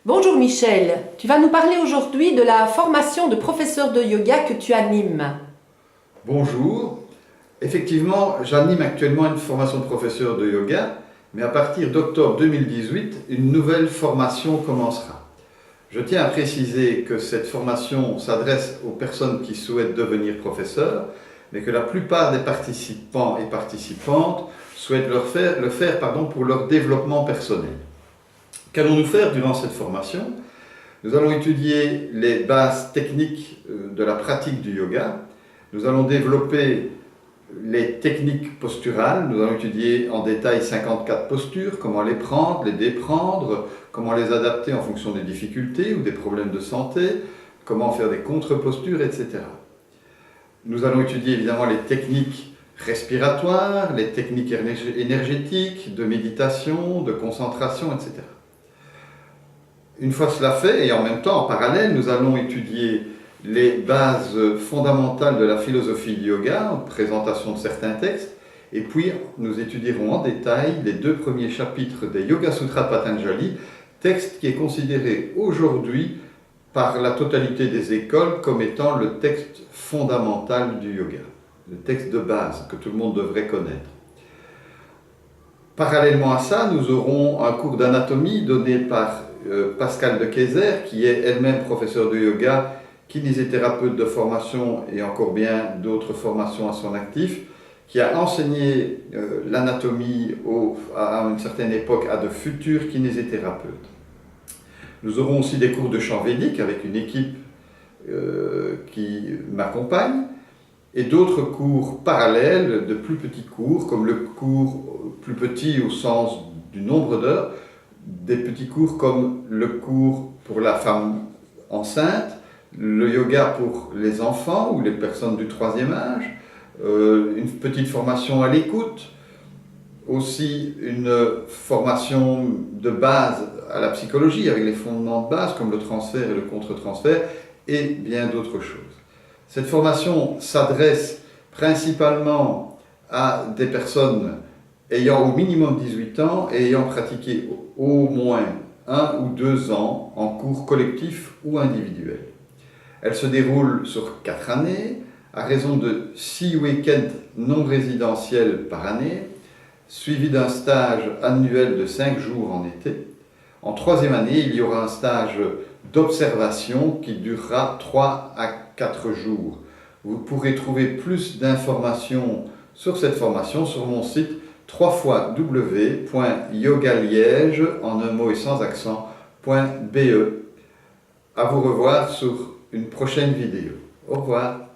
Bonjour Michel, tu vas nous parler aujourd'hui de la formation de professeur de yoga que tu animes. Bonjour, effectivement j'anime actuellement une formation de professeur de yoga, mais à partir d'octobre 2018, une nouvelle formation commencera. Je tiens à préciser que cette formation s'adresse aux personnes qui souhaitent devenir professeurs, mais que la plupart des participants et participantes souhaitent le faire pour leur développement personnel. Qu'allons-nous faire durant cette formation? Nous allons étudier les bases techniques de la pratique du yoga. Nous allons développer les techniques posturales. Nous allons étudier en détail 54 postures, comment les prendre, les déprendre, comment les adapter en fonction des difficultés ou des problèmes de santé, comment faire des contre-postures, etc. Nous allons étudier évidemment les techniques respiratoires, les techniques énergétiques, de méditation, de concentration, etc. Une fois cela fait, et en même temps, en parallèle, nous allons étudier les bases fondamentales de la philosophie du yoga, en présentation de certains textes, et puis nous étudierons en détail les 2 premiers chapitres des Yoga Sutras de Patanjali, texte qui est considéré aujourd'hui par la totalité des écoles comme étant le texte fondamental du yoga, le texte de base que tout le monde devrait connaître. Parallèlement à ça, nous aurons un cours d'anatomie donné par Pascale de Kayser, qui est elle-même professeure de yoga, kinésithérapeute de formation et encore bien d'autres formations à son actif, qui a enseigné l'anatomie à une certaine époque à de futurs kinésithérapeutes. Nous aurons aussi des cours de chant védique avec une équipe qui m'accompagne, et d'autres cours parallèles, de plus petits cours, comme le cours plus petit au sens du nombre d'heures, des petits cours comme le cours pour la femme enceinte, le yoga pour les enfants ou les personnes du 3e âge, une petite formation à l'écoute, aussi une formation de base à la psychologie avec les fondements de base comme le transfert et le contre-transfert et bien d'autres choses. Cette formation s'adresse principalement à des personnes ayant au minimum 18 ans et ayant pratiqué au moins 1 ou 2 ans en cours collectif ou individuel. Elle se déroule sur 4 années, à raison de 6 week-ends non résidentiels par année, suivi d'un stage annuel de 5 jours en été. En 3e année, il y aura un stage d'observation qui durera 3 à 4 jours. Vous pourrez trouver plus d'informations sur cette formation sur mon site www.yogaliège, en un mot et sans accent.be. À vous revoir sur une prochaine vidéo. Au revoir.